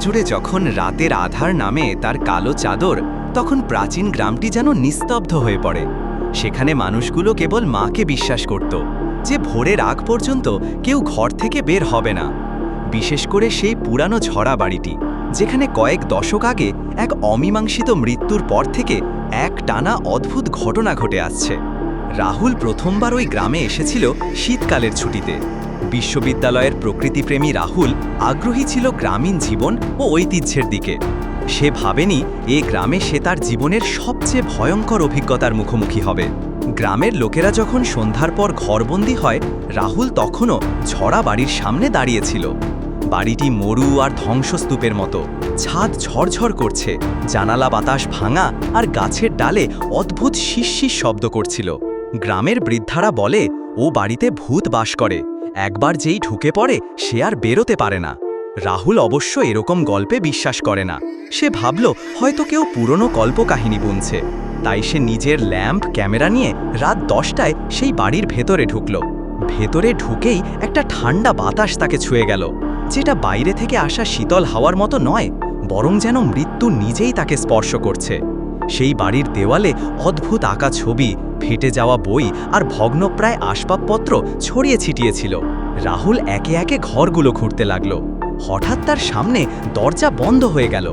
জুড়ে যখন রাতের আধার নামে তার কালো চাদর, তখন প্রাচীন গ্রামটি যেন নিস্তব্ধ হয়ে পড়ে। সেখানে মানুষগুলো কেবল মাকে বিশ্বাস করত যে ভোরের আগ পর্যন্ত কেউ ঘর থেকে বের হবে না। বিশেষ করে সেই পুরানো ঝরা বাড়িটি, যেখানে কয়েক দশক আগে এক অমীমাংসিত মৃত্যুর পর থেকে এক টানা অদ্ভুত ঘটনা ঘটে আসছে। রাহুল প্রথমবার ওই গ্রামে এসেছিল শীতকালের ছুটিতে। বিশ্ববিদ্যালয়ের প্রকৃতিপ্রেমী রাহুল আগ্রহী ছিল গ্রামীণ জীবন ও ঐতিহ্যের দিকে। সে ভাবেনি এ গ্রামে সে তার জীবনের সবচেয়ে ভয়ঙ্কর অভিজ্ঞতার মুখোমুখি হবে। গ্রামের লোকেরা যখন সন্ধ্যার পর ঘরবন্দি হয়, রাহুল তখনও ঝরা বাড়ির সামনে দাঁড়িয়েছিল। বাড়িটি মরু আর ধ্বংসস্তূপের মতো, ছাদ ঝরঝর করছে, জানালা বাতাস ভাঙা আর গাছের ডালে অদ্ভুত শিরশির শব্দ করছিল। গ্রামের বৃদ্ধারা বলে ও বাড়িতে ভূত বাস করে, একবার যেই ঢুকে পড়ে সে আর বেরোতে পারে না। রাহুল অবশ্য এরকম গল্পে বিশ্বাস করে না। সে ভাবল হয়তো কেউ পুরনো কল্পকাহিনী বুনছে। তাই সে নিজের ল্যাম্প ক্যামেরা নিয়ে রাত 10টায় সেই বাড়ির ভেতরে ঢুকল। ভেতরে ঢুকেই একটা ঠান্ডা বাতাস তাকে ছুঁয়ে গেল, যেটা বাইরে থেকে আসা শীতল হাওয়ার মতো নয়, বরং যেন মৃত্যু নিজেই তাকে স্পর্শ করছে। সেই বাড়ির দেওয়ালে অদ্ভুত আঁকা ছবি, ফেটে যাওয়া বই আর ভগ্নপ্রায় আসবাবপত্র ছড়িয়ে ছিটিয়েছিল। রাহুল একে একে ঘরগুলো ঘুরতে লাগলো। হঠাৎ তার সামনে দরজা বন্ধ হয়ে গেল।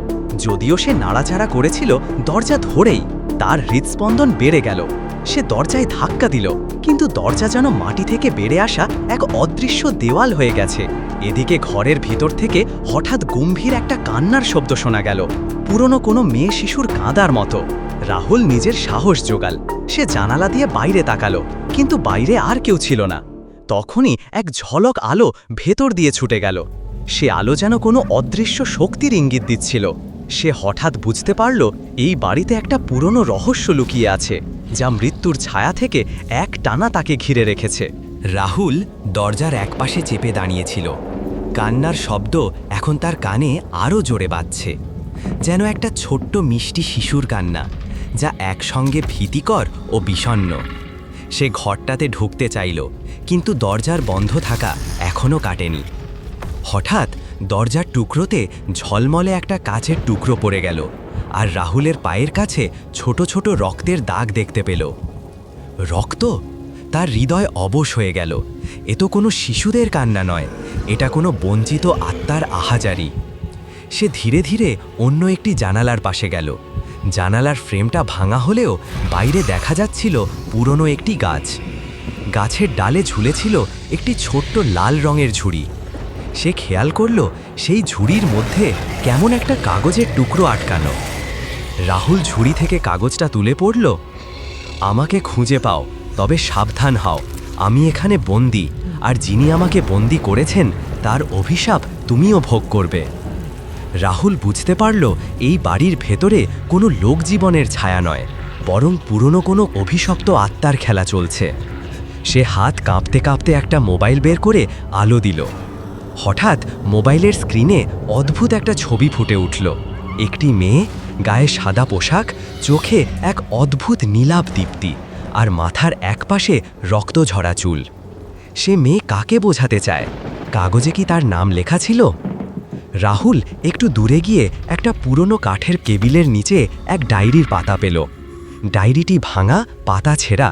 যদিও সে নাড়াচাড়া করেছিল দরজা ধরেই, তার হৃদস্পন্দন বেড়ে গেল। সে দরজায় ধাক্কা দিল, কিন্তু দরজা যেন মাটি থেকে বেড়ে আসা এক অদৃশ্য দেওয়াল হয়ে গেছে। এদিকে ঘরের ভিতর থেকে হঠাৎ গম্ভীর একটা কান্নার শব্দ শোনা গেল, পুরনো কোনো মেয়ে শিশুর কাঁদার মতো। রাহুল নিজের সাহস জোগাল। সে জানালা দিয়ে বাইরে তাকালো, কিন্তু বাইরে আর কেউ ছিল না। তখনই এক ঝলক আলো ভেতর দিয়ে ছুটে গেল। সে আলো যেন কোনো অদৃশ্য শক্তির ইঙ্গিত দিচ্ছিল। সে হঠাৎ বুঝতে পারল এই বাড়িতে একটা পুরনো রহস্য লুকিয়ে আছে, যা মৃত্যুর ছায়া থেকে এক টানা তাকে ঘিরে রেখেছে। রাহুল দরজার একপাশে চেপে দাঁড়িয়েছিল। কান্নার শব্দ এখন তার কানে আরও জোরে বাজছে, যেন একটা ছোট্ট মিষ্টি শিশুর কান্না, যা একসঙ্গে ভীতিকর ও বিষণ্ণ। সে ঘরটাতে ঢুকতে চাইল, কিন্তু দরজার বন্ধ থাকা এখনও কাটেনি। হঠাৎ দরজার টুকরোতে ঝলমলে একটা কাচের টুকরো পড়ে গেল, আর রাহুলের পায়ের কাছে ছোট ছোট রক্তের দাগ দেখতে পেল। রক্ত! তার হৃদয় অবশ হয়ে গেল। এ তো কোনো শিশুদের কান্না নয়, এটা কোনো বঞ্চিত আত্মার আহাজারি। সে ধীরে ধীরে অন্য একটি জানালার পাশে গেল। জানালার ফ্রেমটা ভাঙা হলেও বাইরে দেখা যাচ্ছিল পুরনো একটি গাছ। গাছের ডালে ঝুলেছিল একটি ছোট্ট লাল রঙের ঝুড়ি। সে খেয়াল করল সেই ঝুড়ির মধ্যে কেমন একটা কাগজের টুকরো আটকানো। রাহুল ঝুড়ি থেকে কাগজটা তুলে পড়ল। আমাকে খুঁজে পাও, তবে সাবধান হও। আমি এখানে বন্দী, আর যিনি আমাকে বন্দী করেছেন তার অভিশাপ তুমিও ভোগ করবে। রাহুল বুঝতে পারল এই বাড়ির ভেতরে কোনো লোকজীবনের ছায়া নয়, বরং পুরনো কোনো অভিশপ্ত আত্মার খেলা চলছে। সে হাত কাঁপতে কাঁপতে একটা মোবাইল বের করে আলো দিল। হঠাৎ মোবাইলের স্ক্রিনে অদ্ভুত একটা ছবি ফুটে উঠল। একটি মেয়ে, গায়ে সাদা পোশাক, চোখে এক অদ্ভুত নীলাভ দীপ্তি, আর মাথার একপাশে রক্ত ঝরা চুল। সে মেয়ে কাকে বোঝাতে চায়? কাগজে কি তার নাম লেখা ছিল? রাহুল একটু দূরে গিয়ে একটা পুরনো কাঠের কেবিলের নিচে এক ডায়েরির পাতা পেল। ডায়েরিটি ভাঙা, পাতা ছেঁড়া।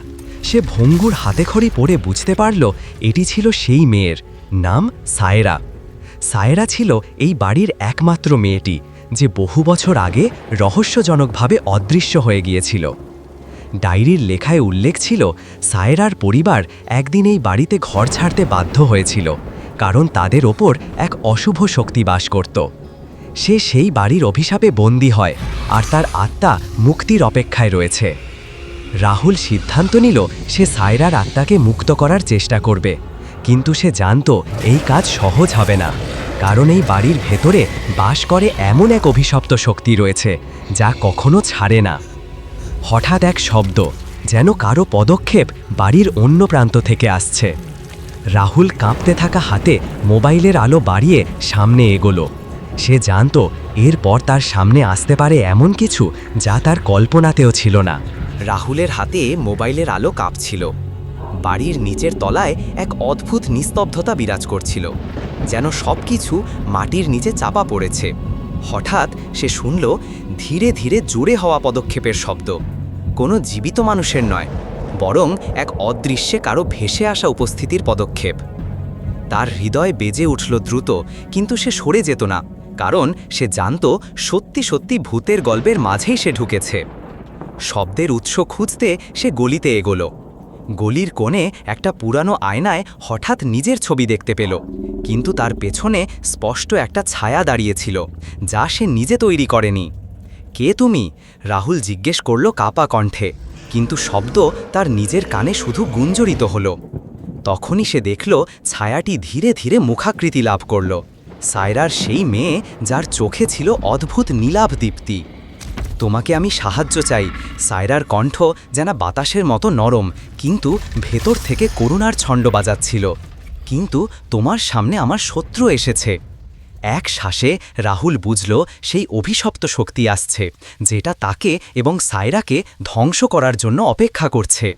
সে ভঙ্গুর হাতেখড়ি পড়ে বুঝতে পারল এটি ছিল সেই মেয়ের নাম সায়রা। সায়রা ছিল এই বাড়ির একমাত্র মেয়েটি, যে বহু বছর আগে রহস্যজনকভাবে অদৃশ্য হয়ে গিয়েছিল। ডায়েরির লেখায় উল্লেখ ছিল সায়রার পরিবার একদিন এই বাড়িতে ঘর ছাড়তে বাধ্য হয়েছিল, কারণ তাদের ওপর এক অশুভ শক্তি বাস করত। সে সেই বাড়ির অভিশাপে বন্দী হয়, আর তার আত্মা মুক্তির অপেক্ষায় রয়েছে। রাহুল সিদ্ধান্ত নিল সে সায়রার আত্মাকে মুক্ত করার চেষ্টা করবে, কিন্তু সে জানত এই কাজ সহজ হবে না, কারণ এই বাড়ির ভেতরে বাস করে এমন এক অভিশপ্ত শক্তি রয়েছে যা কখনো ছাড়ে না। হঠাৎ এক শব্দ, যেন কারো পদক্ষেপ বাড়ির অন্য প্রান্ত থেকে আসছে। রাহুল কাঁপতে থাকা হাতে মোবাইলের আলো বাড়িয়ে সামনে এগোলো। সে জানত এরপর তার সামনে আসতে পারে এমন কিছু যা তার কল্পনাতেও ছিল না। রাহুলের হাতে মোবাইলের আলো কাঁপছিল। বাড়ির নিচের তলায় এক অদ্ভুত নিস্তব্ধতা বিরাজ করছিল, যেন সব কিছু মাটির নিচে চাপা পড়েছে। হঠাৎ সে শুনল ধীরে ধীরে জোরে হওয়া পদক্ষেপের শব্দ। কোনো জীবিত মানুষের নয়, বরং এক অদৃশ্যে কারো ভেসে আসা উপস্থিতির পদক্ষেপ। তার হৃদয় বেজে উঠল দ্রুত, কিন্তু সে সরে যেত না, কারণ সে জানত সত্যি সত্যি ভূতের গল্পের মাঝেই সে ঢুকেছে। শব্দের উৎস খুঁজতে সে গলিতে এগোলো। গলির কোণে একটা পুরানো আয়নায় হঠাৎ নিজের ছবি দেখতে পেল, কিন্তু তার পেছনে স্পষ্ট একটা ছায়া দাঁড়িয়েছিল, যা সে নিজে তৈরি করেনি। কে তুমি? রাহুল জিজ্ঞেস করল কাপা কণ্ঠে, কিন্তু শব্দ তার নিজের কানে শুধু গুঞ্জরিত হলো। তখনই সে দেখল ছায়াটি ধীরে ধীরে মুখাকৃতি লাভ করল। সায়রার সেই মেয়ে, যার চোখে ছিল অদ্ভুত নীলাভ দীপ্তি। তোমাকে আমি সাহায্য চাই। সায়রার কণ্ঠ যেন বাতাসের মতো নরম, কিন্তু ভেতর থেকে করুণার ছন্দ বাজাচ্ছিল। কিন্তু তোমার সামনে আমার শত্রু এসেছে। এক শ্বাসে রাহুল বুঝল সেই অভিশপ্ত শক্তি আসছে, যেটা তাকে এবং সায়রাকে ধ্বংস করার জন্য অপেক্ষা করছে।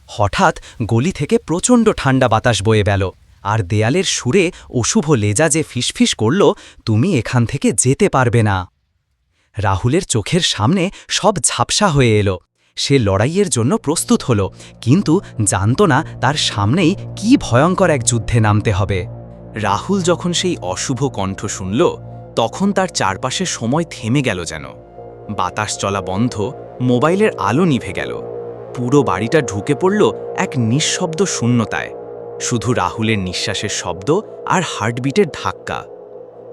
হঠাৎ গলি থেকে প্রচণ্ড ঠান্ডা বাতাস বয়ে গেল, আর দেয়ালের সুরে অশুভ লেজা যে ফিসফিস করল, তুমি এখান থেকে যেতে পারবে না। রাহুলের চোখের সামনে সব ঝাপসা হয়ে এলো। সে লড়াইয়ের জন্য প্রস্তুত হলো, কিন্তু জানত না তার সামনেই কি ভয়ঙ্কর এক যুদ্ধে নামতে হবে। রাহুল যখন সেই অশুভ কণ্ঠ শুনল, তখন তার চারপাশে সময় থেমে গেল যেন। বাতাস চলা বন্ধ, মোবাইলের আলো নিভে গেল। পুরো বাড়িটা ঢুকে পড়ল এক নিঃশব্দ শূন্যতায়। শুধু রাহুলের নিঃশ্বাসের শব্দ আর হার্টবিটের ধাক্কা।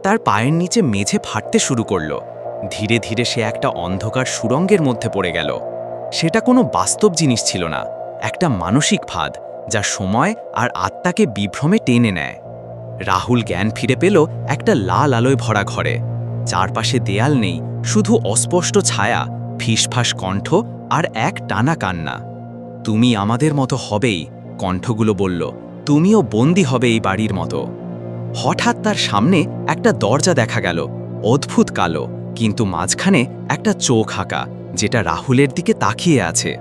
তার পায়ের নিচে মেঝে ফাটতে শুরু করল। ধীরে ধীরে সে একটা অন্ধকার সুড়ঙ্গের মধ্যে পড়ে গেল। সেটা কোনো বাস্তব জিনিস ছিল না, একটা মানসিক ফাঁদ, যা সময় আর আত্মাকে বিভ্রমে টেনে নেয়। রাহুল জ্ঞান ফিরে পেল একটা লাল আলোয় ভরা ঘরে। চারপাশে দেয়াল নেই, শুধু অস্পষ্ট ছায়া, ফিসফাস কণ্ঠ আর এক টানা কান্না। তুমি আমাদের মতো হবেই, কণ্ঠগুলো বলল, তুমিও বন্দী হবে এই বাড়ির মতো। হঠাৎ তার সামনে একটা দরজা দেখা গেল, অদ্ভুত কালো, কিন্তু মাঝখানে একটা চোখ আঁকা, যেটা রাহুলের দিকে তাকিয়ে আছে।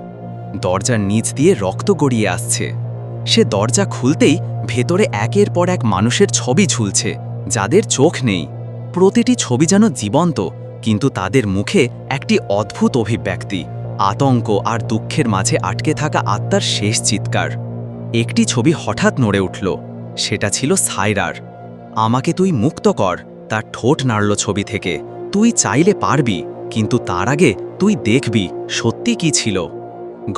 দরজার নিচ দিয়ে রক্ত গড়িয়ে আসছে। সে দরজা খুলতেই ভেতরে একের পর এক মানুষের ছবি ঝুলছে, যাদের চোখ নেই। প্রতিটি ছবি যেন জীবন্ত, কিন্তু তাদের মুখে একটি অদ্ভুত অভিব্যক্তি, আতঙ্ক আর দুঃখের মাঝে আটকে থাকা আত্মার শেষ চিৎকার। একটি ছবি হঠাৎ নড়ে উঠল, সেটা ছিল সায়রার। আমাকে তুই মুক্ত কর, তার ঠোঁট নাড়ল ছবি থেকে। তুই চাইলে পারবি, কিন্তু তার আগে তুই দেখবি সত্যি কি ছিল।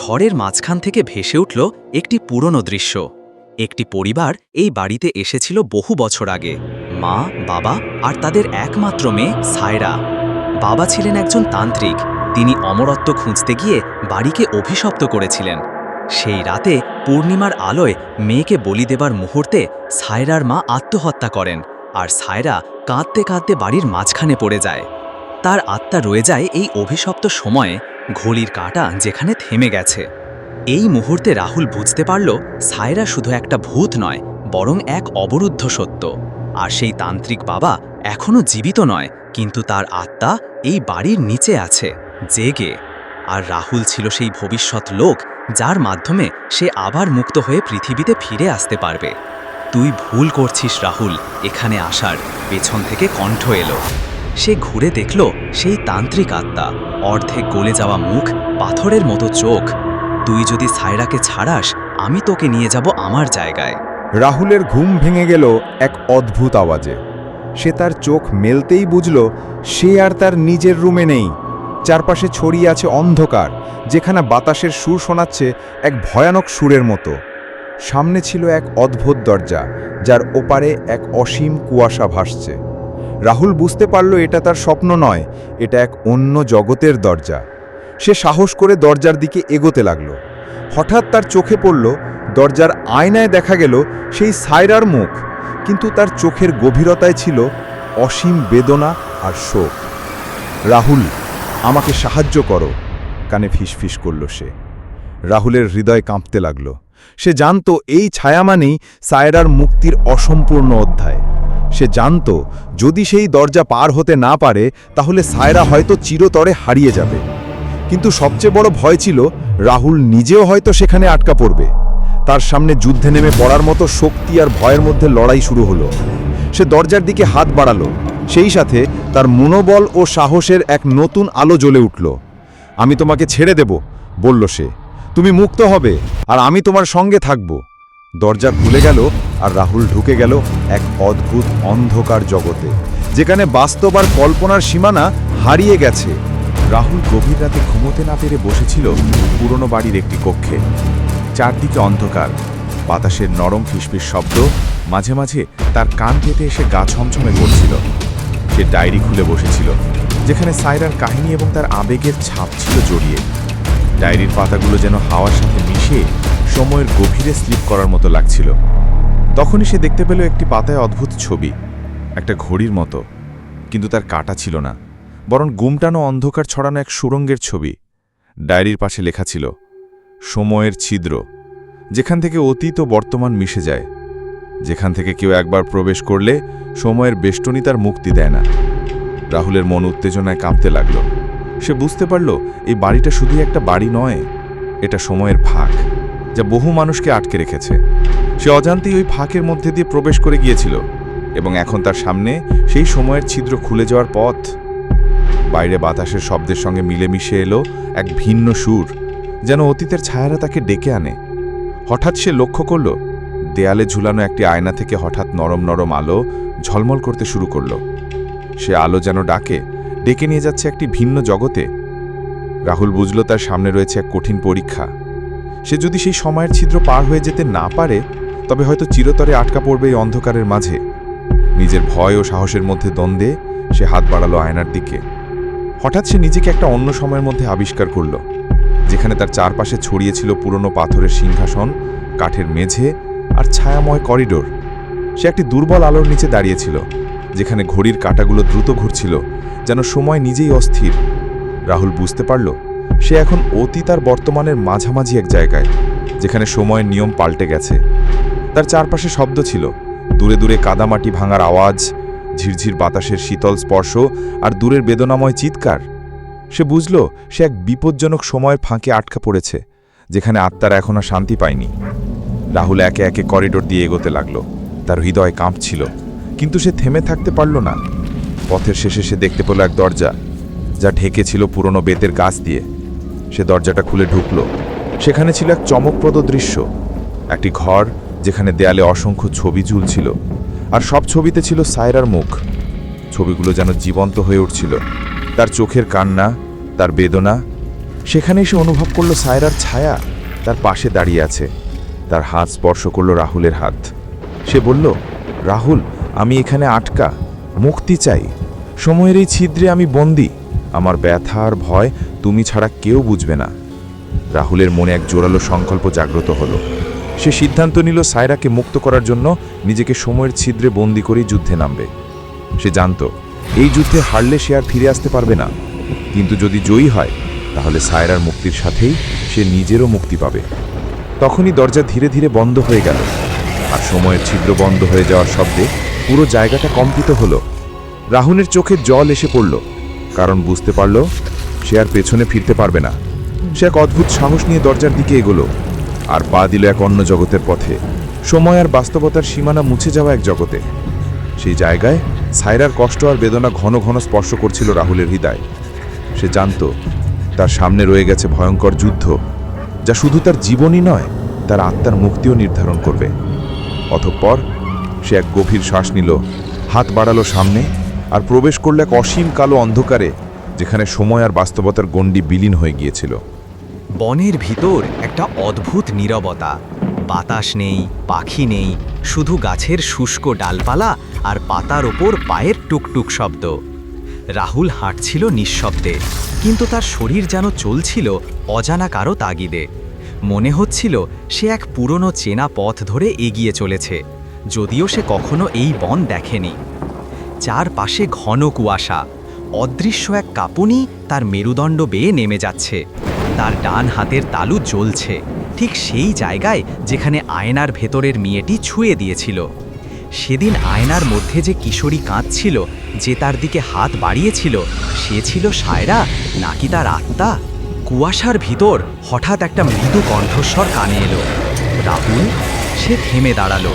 ঘরের মাঝখান থেকে ভেসে উঠল একটি পুরনো দৃশ্য। একটি পরিবার এই বাড়িতে এসেছিল বহু বছর আগে, মা, বাবা আর তাদের একমাত্র মেয়ে সায়রা। বাবা ছিলেন একজন তান্ত্রিক, তিনি অমরত্ব খুঁজতে গিয়ে বাড়িকে অভিশপ্ত করেছিলেন। সেই রাতে পূর্ণিমার আলোয় মেয়েকে বলি দেবার মুহূর্তে সায়রার মা আত্মহত্যা করেন, আর সায়রা কাঁদতে কাঁদতে বাড়ির মাঝখানে পড়ে যায়। তার আত্মা রয়ে যায় এই অভিশপ্ত সময়ে, ঘড়ির কাঁটা যেখানে থেমে গেছে। এই মুহূর্তে রাহুল বুঝতে পারল সায়রা শুধু একটা ভূত নয়, বরং এক অবরুদ্ধ সত্য। আর সেই তান্ত্রিক বাবা এখনও জীবিত নয়, কিন্তু তার আত্মা এই বাড়ির নিচে আছে, জেগে। আর রাহুল ছিল সেই ভবিষ্যৎ লোক, যার মাধ্যমে সে আবার মুক্ত হয়ে পৃথিবীতে ফিরে আসতে পারবে। তুই ভুল করছিস রাহুল, এখানে আসার। পেছন থেকে কণ্ঠ এলো। সে ঘুরে দেখল সেই তান্ত্রিক আত্মা, অর্ধেক গলে যাওয়া মুখ, পাথরের মতো চোখ। তুই যদি সায়রাকে ছাড়াস, আমি তোকে নিয়ে যাব আমার জায়গায়। রাহুলের ঘুম ভেঙে গেল এক অদ্ভুত আওয়াজে। সে তার চোখ মেলতেই বুঝল সে আর তার নিজের রুমে নেই। চারপাশে ছড়িয়ে আছে অন্ধকার, যেখানে বাতাসের সুর শোনাচ্ছে এক ভয়ানক সুরের মতো। সামনে ছিল এক অদ্ভুত দরজা, যার ওপারে এক অসীম কুয়াশা ভাসছে। রাহুল বুঝতে পারল এটা তার স্বপ্ন নয়, এটা এক অন্য জগতের দরজা। সে সাহস করে দরজার দিকে এগোতে লাগল। হঠাৎ তার চোখে পড়ল দরজার আয়নায় দেখা গেল সেই সায়রার মুখ, কিন্তু তার চোখের গভীরতায় ছিল অসীম বেদনা আর শোক। রাহুল, আমাকে সাহায্য করো, কানে ফিসফিস করল সে। রাহুলের হৃদয় কাঁপতে লাগল। সে জানত এই ছায়া মানেই সায়রার মুক্তির অসম্পূর্ণ অধ্যায়। সে জানত যদি সেই দরজা পার হতে না পারে, তাহলে সায়রা হয়তো চিরতরে হারিয়ে যাবে। কিন্তু সবচেয়ে বড় ভয় ছিল রাহুল নিজেও হয়তো সেখানে আটকা পড়বে। তার সামনে যুদ্ধে নেমে পড়ার মতো শক্তি আর ভয়ের মধ্যে লড়াই শুরু হলো। সে দরজার দিকে হাত বাড়ালো, সেই সাথে তার মনোবল ও সাহসের এক নতুন আলো জ্বলে উঠল। আমি তোমাকে ছেড়ে দেব, বলল সে। তুমি মুক্ত হবে, আর আমি তোমার সঙ্গে থাকব। দরজা খুলে গেল, আর রাহুল ঢুকে গেল এক অদ্ভুত অন্ধকার জগতে, যেখানে বাস্তব আর কল্পনার সীমানা হারিয়ে গেছে। রাহুল গভীর রাতে ঘুমোতে না পেরে বসেছিল পুরনো বাড়ির একটি কক্ষে। চারদিকে অন্ধকার, বাতাসের নরম ফিসফিস শব্দ মাঝে মাঝে তার কান পেতে এসে গা ছমছমে করছিল। সে ডায়েরি খুলে বসেছিল, যেখানে সায়রার কাহিনী এবং তার আবেগের ছাপ ছিল জড়িয়ে। ডায়েরির পাতাগুলো যেন হাওয়ার সাথে মিশে সময়ের গভীরে স্লিপ করার মতো লাগছিল। তখনই সে দেখতে পেল একটি পাতায় অদ্ভুত ছবি, একটা ঘড়ির মতো, কিন্তু তার কাঁটা ছিল না, বরং গুমটানো অন্ধকার ছড়ানো এক সুড়ঙ্গের ছবি। ডায়েরির পাশে লেখা ছিল, সময়ের ছিদ্র, যেখান থেকে অতীত ও বর্তমান মিশে যায়, যেখান থেকে কেউ একবার প্রবেশ করলে সময়ের বেষ্টনী তার মুক্তি দেয় না। রাহুলের মন উত্তেজনায় কাঁপতে লাগল। সে বুঝতে পারল এই বাড়িটা শুধুই একটা বাড়ি নয়, এটা সময়ের ফাঁক, যা বহু মানুষকে আটকে রেখেছে। সে অজান্তেই ওই ফাঁকের মধ্যে দিয়ে প্রবেশ করে গিয়েছিল, এবং এখন তার সামনে সেই সময়ের ছিদ্র খুলে যাওয়ার পথ। বাইরে বাতাসের শব্দের সঙ্গে মিলেমিশে এলো এক ভিন্ন সুর, যেন অতীতের ছায়ারা তাকে ডেকে আনে। হঠাৎ সে লক্ষ্য করল, দেয়ালে ঝুলানো একটি আয়না থেকে হঠাৎ নরম নরম আলো ঝলমল করতে শুরু করল। সে আলো যেন ডেকে নিয়ে যাচ্ছে একটি ভিন্ন জগতে। রাহুল বুঝল তার সামনে রয়েছে এক কঠিন পরীক্ষা। সে যদি সেই সময়ের ছিদ্র পার হয়ে যেতে না পারে, তবে হয়তো চিরতরে আটকা পড়বে এই অন্ধকারের মাঝে। নিজের ভয় ও সাহসের মধ্যে দ্বন্দ্বে সে হাত বাড়ালো আয়নার দিকে। হঠাৎ সে নিজেকে একটা অন্য সময়ের মধ্যে আবিষ্কার করল, যেখানে তার চারপাশে ছড়িয়েছিল পুরনো পাথরের সিংহাসন, কাঠের মেঝে আর ছায়াময় করিডোর। সে একটি দুর্বল আলোর নিচে দাঁড়িয়েছিল, যেখানে ঘড়ির কাঁটাগুলো দ্রুত ঘুরছিল, যেন সময় নিজেই অস্থির। রাহুল বুঝতে পারল সে এখন অতীত আর বর্তমানের মাঝামাঝি এক জায়গায়, যেখানে সময়ের নিয়ম পাল্টে গেছে। তার চারপাশে শব্দ ছিল, দূরে দূরে কাদামাটি ভাঙার আওয়াজ, ঝিরঝির বাতাসের শীতল স্পর্শ আর দূরের বেদনাময় চিৎকার। সে বুঝল সে এক বিপজ্জনক সময়ের ফাঁকে আটকা পড়েছে, যেখানে আত্মারা এখনো শান্তি পায়নি। রাহুল একে একে করিডোর দিয়ে এগোতে লাগল। তার হৃদয় কাঁপছিল, কিন্তু সে থেমে থাকতে পারল না। পথের শেষে সে দেখতে পেল এক দরজা, যা ঢেকে ছিল পুরনো বেতের গাছ দিয়ে। সে দরজাটা খুলে ঢুকল। সেখানে ছিল এক চমকপ্রদ দৃশ্য, একটি ঘর যেখানে দেয়ালে অসংখ্য ছবি ঝুলছিল, আর সব ছবিতে ছিল সায়রার মুখ। ছবিগুলো যেন জীবন্ত হয়ে উঠছিল, তার চোখের কান্না, তার বেদনা। সেখানেই সে অনুভব করল সায়রার ছায়া তার পাশে দাঁড়িয়ে আছে। তার হাত স্পর্শ করল রাহুলের হাত। সে বলল, রাহুল, আমি এখানে আটকা, মুক্তি চাই। সময়ের এই ছিদ্রে আমি বন্দী। আমার ব্যথা আর ভয় তুমি ছাড়া কেউ বুঝবে না। রাহুলের মনে এক জোরালো সংকল্প জাগ্রত হলো। সে সিদ্ধান্ত নিল সায়রাকে মুক্ত করার জন্য নিজেকে সময়ের ছিদ্রে বন্দী করেই যুদ্ধে নামবে। সে জানত এই যুদ্ধে হারলে সে আর ফিরে আসতে পারবে না, কিন্তু যদি জয়ী হয়, তাহলে সায়রার মুক্তির সাথেই সে নিজেরও মুক্তি পাবে। তখনই দরজা ধীরে ধীরে বন্ধ হয়ে গেল, আর সময়ের ছিদ্র বন্ধ হয়ে যাওয়ার শব্দে পুরো জায়গাটা কম্পিত হলো। রাহুলের চোখে জল এসে পড়ল, কারণ বুঝতে পারল সে আর পেছনে ফিরতে পারবে না। সে এক অদ্ভুত সাহস নিয়ে দরজার দিকে এগোলো, আর পা দিল এক অন্য জগতের পথে, সময় আর বাস্তবতার সীমানা মুছে যাওয়া এক জগতে। সেই জায়গায় সায়রার কষ্ট আর বেদনা ঘন ঘন স্পর্শ করছিল রাহুলের হৃদয়। সে জানত তার সামনে রয়ে গেছে ভয়ঙ্কর যুদ্ধ, যা শুধু তার জীবনই নয়, তার আত্মার মুক্তিও নির্ধারণ করবে। অতঃপর সে এক গভীর শ্বাস নিল, হাত বাড়ালো সামনে, আর প্রবেশ করল এক অসীম কালো অন্ধকারে, যেখানে সময় আর বাস্তবতার গণ্ডি বিলীন হয়ে গিয়েছিল। বনের ভিতর একটা অদ্ভুত নীরবতা। বাতাস নেই, পাখি নেই, শুধু গাছের শুষ্ক ডালপালা আর পাতার ওপর পায়ের টুকটুক শব্দ। রাহুল হাঁটছিল নিঃশব্দে, কিন্তু তার শরীর যেন চলছিল অজানা কারো তাগিদে। মনে হচ্ছিল সে এক পুরনো চেনা পথ ধরে এগিয়ে চলেছে, যদিও সে কখনো এই বন দেখেনি। চারপাশে ঘন কুয়াশা, অদৃশ্য এক কাঁপুনি তার মেরুদণ্ড বেয়ে নেমে যাচ্ছে। তার ডান হাতের তালু জ্বলছে, ঠিক সেই জায়গায় যেখানে আয়নার ভেতরের মেয়েটি ছুঁয়ে দিয়েছিল। সেদিন আয়নার মধ্যে যে কিশোরী কাঁদছিল, যে তার দিকে হাত বাড়িয়েছিল, সে ছিল সায়রা নাকি তার আত্মা? কুয়াশার ভিতর হঠাৎ একটা মৃদু কণ্ঠস্বর কানে এলো, রাহুল। সে থেমে দাঁড়ালো।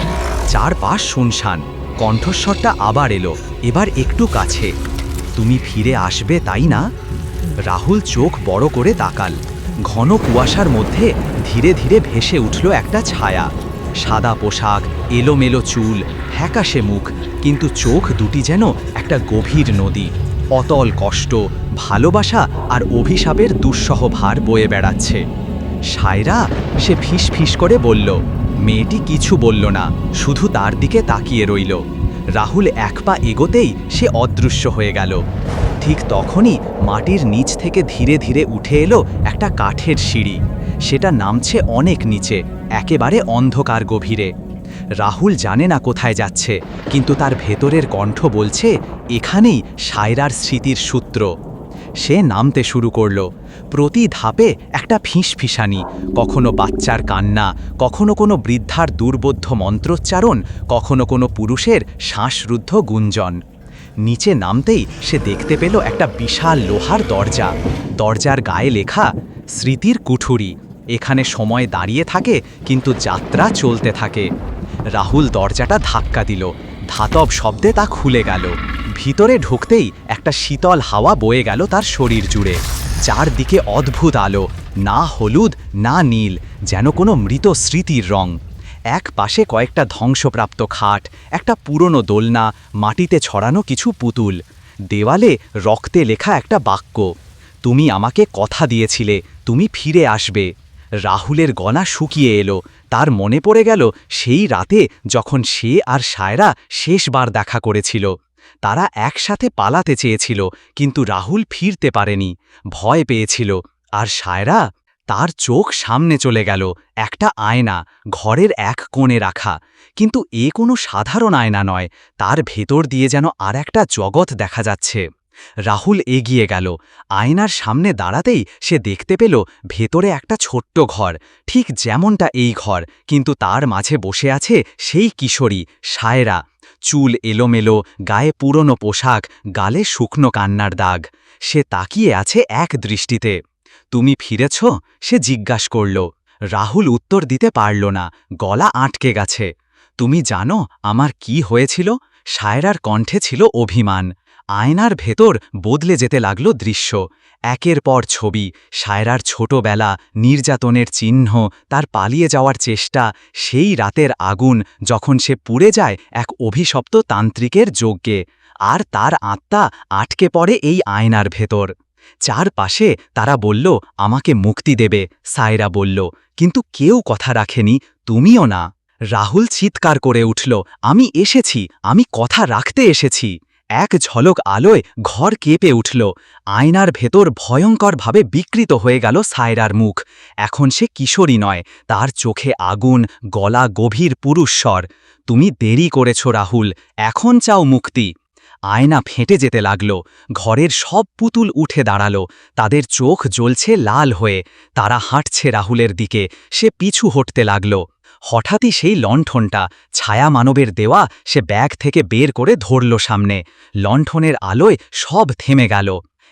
চারপাশ শুনশান, কণ্ঠস্বরটা আবার এলো, এবার একটু কাছে। তুমি ফিরে আসবে, তাই না? রাহুল চোখ বড় করে তাকাল। ঘন কুয়াশার মধ্যে ধীরে ধীরে ভেসে উঠল একটা ছায়া। সাদা পোশাক, এলোমেলো চুল, ফ্যাকাশে মুখ, কিন্তু চোখ দুটি যেন একটা গভীর নদী। অতল কষ্ট, ভালোবাসা আর অভিশাপের দুঃসহ ভার বয়ে বেড়াচ্ছে। সায়রা, সে ফিস ফিস করে বলল। মেয়েটি কিছু বলল না, শুধু তার দিকে তাকিয়ে রইল। রাহুল এক পা এগোতেই সে অদৃশ্য হয়ে গেল। ঠিক তখনই মাটির নিচ থেকে ধীরে ধীরে উঠে এলো একটা কাঠের সিঁড়ি। সেটা নামছে অনেক নিচে, একেবারে অন্ধকার গভীরে। রাহুল জানে না কোথায় যাচ্ছে, কিন্তু তার ভেতরের কণ্ঠ বলছে এখানেই সায়রার স্মৃতির সূত্র। সে নামতে শুরু করল। প্রতি ধাপে একটা ফিসফিসানি, কখনো বাচ্চার কান্না, কখনো কোনো বৃদ্ধার দুর্বোধ্য মন্ত্রোচ্চারণ, কখনো কোনো পুরুষের শ্বাসরুদ্ধ গুঞ্জন। নিচে নামতেই সে দেখতে পেল একটা বিশাল লোহার দরজা। দরজার গায়ে লেখা স্মৃতির কুঠুরি। এখানে সময় দাঁড়িয়ে থাকে, কিন্তু যাত্রা চলতে থাকে। রাহুল দরজাটা ধাক্কা দিল। ধাতব শব্দে তা খুলে গেল। ভিতরে ঢুকতেই একটা শীতল হাওয়া বয়ে গেল তার শরীর জুড়ে। চারদিকে অদ্ভুত আলো, না হলুদ না নীল, যেন কোনো মৃত স্মৃতির রং। এক পাশে কয়েকটা ধ্বংসপ্রাপ্ত খাট, একটা পুরনো দোলনা, মাটিতে ছড়ানো কিছু পুতুল। দেওয়ালে রক্তে লেখা একটা বাক্য, তুমি আমাকে কথা দিয়েছিলে, তুমি ফিরে আসবে। রাহুলের গলা শুকিয়ে এলো। তার মনে পড়ে গেল সেই রাতে যখন সে আর সায়রা শেষবার দেখা করেছিল। তারা একসাথে পালাতে চেয়েছিল, কিন্তু রাহুল ফিরতে পারেনি, ভয় পেয়েছিল। আর সায়রা, তার চোখ সামনে চলে গেল। একটা আয়না, ঘরের এক কোণে রাখা। কিন্তু এ কোনো সাধারণ আয়না নয়, তার ভেতর দিয়ে যেন আর একটা জগৎ দেখা যাচ্ছে। রাহুল এগিয়ে গেল। আয়নার সামনে দাঁড়াতেই সে দেখতে পেল ভেতরে একটা ছোট্ট ঘর, ঠিক যেমনটা এই ঘর, কিন্তু তার মাঝে বসে আছে সেই কিশোরী সায়রা। চুল এলোমেলো, গায়ে পুরনো পোশাক, গালে শুকনো কান্নার দাগ। সে তাকিয়ে আছে এক দৃষ্টিতে। তুমি ফিরেছ? সে জিজ্ঞাসা করল। রাহুল উত্তর দিতে পারল না, গলা আটকে গেছে। তুমি জানো আমার কি হয়েছিল? সায়রার কণ্ঠে ছিল অভিমান। আয়নার ভেতর বদলে যেতে লাগল দৃশ্য। একের পর ছবি, সায়রার ছোটবেলা, নির্যাতনের চিহ্ন, তার পালিয়ে যাওয়ার চেষ্টা, সেই রাতের আগুন যখন সে পুড়ে যায় এক অভিশপ্ত তান্ত্রিকের যজ্ঞে, আর তার আত্মা আটকে পড়ে এই আয়নার ভেতর। চারপাশে তারা বলল আমাকে মুক্তি দেবে, সায়রা বলল, কিন্তু কেউ কথা রাখেনি, তুমিও না। রাহুল চিৎকার করে উঠল, আমি এসেছি, আমি কথা রাখতে এসেছি। এক ঝলক আলোয় ঘর কেঁপে উঠল। আয়নার ভেতর ভয়ঙ্করভাবে বিকৃত হয়ে গেল সায়রার মুখ। এখন সে কিশোরী নয়, তার চোখে আগুন, গলা গভীর পুরুষস্বর। তুমি দেরি করেছ রাহুল, এখন চাও মুক্তি। আয়না ফেটে যেতে লাগল। ঘরের সব পুতুল উঠে দাঁড়ালো, তাদের চোখ জ্বলছে লাল হয়ে। তারা হাঁটছে রাহুলের দিকে, সে পিছু হটতে লাগল। হঠাৎই সেই লণ্ঠনটা, ছায়া মানবের দেওয়া, সে ব্যাগ থেকে বের করে ধরল সামনে। লণ্ঠনের আলোয় সব থেমে গেল।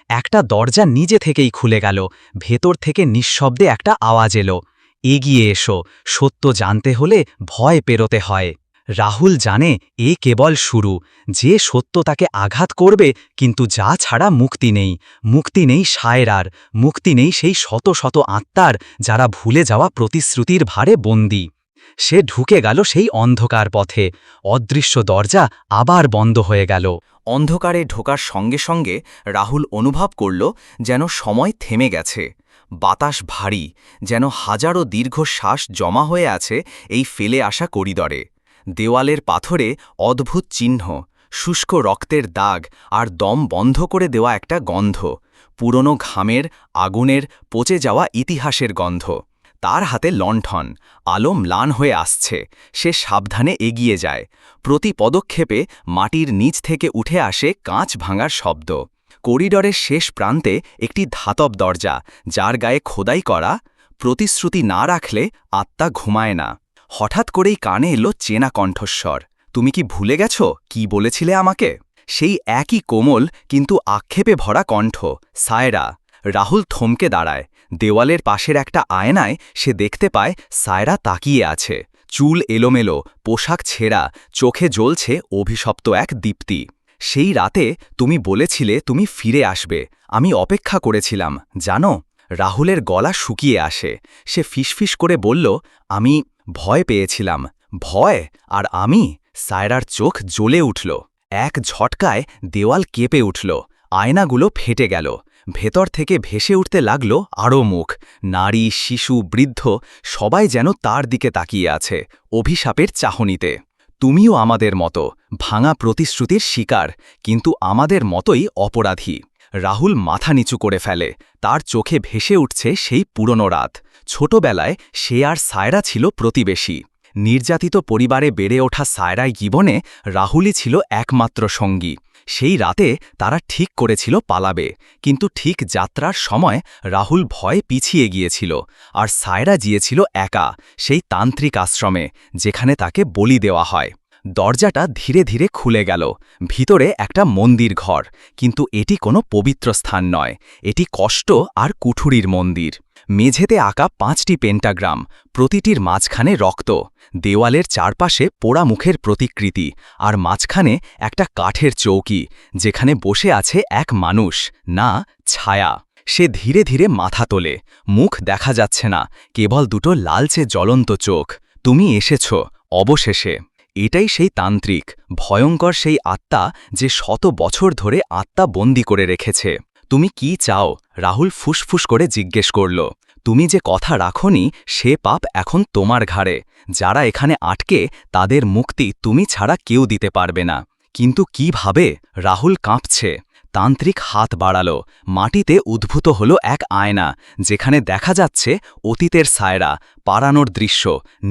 একটা দরজা নিজে থেকেই খুলে গেল। ভেতর থেকে নিঃশব্দে একটা আওয়াজ এলো, এগিয়ে এসো, সত্য জানতে হলে ভয় পেরোতে হয়। রাহুল জানে এ কেবল শুরু। যে সত্য তাকে আঘাত করবে, কিন্তু যা ছাড়া মুক্তি নেই। মুক্তি নেই সায়রার, মুক্তি নেই সেই শত শত আত্মার যারা ভুলে যাওয়া প্রতিশ্রুতির ভারে বন্দী। সে ঢুকে গেল সেই অন্ধকার পথে। অদৃশ্য দরজা আবার বন্ধ হয়ে গেল। অন্ধকারে ঢোকার সঙ্গে সঙ্গে রাহুল অনুভব করল যেন সময় থেমে গেছে। বাতাস ভারী, যেন হাজারো দীর্ঘশ্বাস জমা হয়ে আছে এই ফেলে আসা করিডরে। দেওয়ালের পাথরে অদ্ভুত চিহ্ন, শুষ্ক রক্তের দাগ, আর দম বন্ধ করে দেওয়া একটা গন্ধ, পুরনো ঘামের, আগুনের, পচে যাওয়া ইতিহাসের গন্ধ। তার হাতে লণ্ঠন, আলো ম্লান হয়ে আসছে। সে সাবধানে এগিয়ে যায়। প্রতি পদক্ষেপে মাটির নিচ থেকে উঠে আসে কাঁচ ভাঙার শব্দ। করিডরের শেষ প্রান্তে একটি ধাতব দরজা, যার গায়ে খোদাই করা, প্রতিশ্রুতি না রাখলে আত্মা ঘুমায় না। হঠাৎ করেই কানে এলো চেনা কণ্ঠস্বর, তুমি কি ভুলে গেছ কি বলেছিলে আমাকে? সেই একই কোমল কিন্তু আক্ষেপে ভরা কণ্ঠ, সায়রা। রাহুল থমকে দাঁড়ায়। দেওয়ালের পাশের একটা আয়নায় সে দেখতে পায় সায়রা তাকিয়ে আছে। চুল এলোমেলো, পোশাক ছেঁড়া, চোখে জ্বলছে অভিশপ্ত এক দীপ্তি। সেই রাতে তুমি বলেছিলে তুমি ফিরে আসবে। আমি অপেক্ষা করেছিলাম, জানো। রাহুলের গলা শুকিয়ে আসে। সে ফিসফিস করে বলল, আমি ভয় পেয়েছিলাম। ভয়? আর আমি? সায়রার চোখ জ্বলে উঠল। এক ঝটকায় দেওয়াল কেঁপে উঠল। আয়নাগুলো ফেটে গেল। ভেতর থেকে ভেসে উঠতে লাগল আরও মুখ। নারী, শিশু, বৃদ্ধ সবাই যেন তার দিকে তাকিয়ে আছে, অভিশাপের চাহনিতে। তুমিও আমাদের মতো, ভাঙা প্রতিশ্রুতির শিকার, কিন্তু আমাদের মতোই অপরাধী। রাহুল মাথা নিচু করে ফেলে। তার চোখে ভেসে উঠছে সেই পুরনো রাত। ছোটবেলায় সে আর সায়রা ছিল প্রতিবেশী। নির্যাতিত পরিবারে বেড়ে ওঠা সায়রার জীবনে রাহুলই ছিল একমাত্র সঙ্গী। সেই রাতে তারা ঠিক করেছিল পালাবে, কিন্তু ঠিক যাত্রার সময় রাহুল ভয়ে পিছিয়ে গিয়েছিল, আর সায়রা গিয়েছিল একা, সেই তান্ত্রিক আশ্রমে, যেখানে তাকে বলি দেওয়া হয়। দরজাটা ধীরে ধীরে খুলে গেল। ভিতরে একটা মন্দির ঘর, কিন্তু এটি কোনো পবিত্র স্থান নয়। এটি কষ্ট আর কুঠুরির মন্দির। মেঝেতে আঁকা 5টি পেন্টাগ্রাম, প্রতিটির মাঝখানে রক্ত। দেওয়ালের চারপাশে পোড়া মুখের প্রতিকৃতি, আর মাঝখানে একটা কাঠের চৌকি, যেখানে বসে আছে এক মানুষ, না, ছায়া। সে ধীরে ধীরে মাথা তোলে। মুখ দেখা যাচ্ছে না, কেবল দুটো লালচে জ্বলন্ত চোখ। তুমি এসেছ, অবশেষে। এটাই সেই তান্ত্রিক, ভয়ঙ্কর সেই আত্মা যে শত বছর ধরে আত্মা বন্দি করে রেখেছে। তুমি কি চাও? রাহুল ফুসফুস করে জিজ্ঞেস করল। তুমি যে কথা রাখনি, সে পাপ এখন তোমার ঘাড়ে। যারা এখানে আটকে, তাদের মুক্তি তুমি ছাড়া কেউ দিতে পারবে না। কিন্তু কিভাবে? রাহুল কাঁপছে। তান্ত্রিক হাত বাড়ালো। মাটিতে উদ্ভূত হলো এক আয়না, যেখানে দেখা যাচ্ছে অতীতের সায়রা, পাড়ানোর দৃশ্য,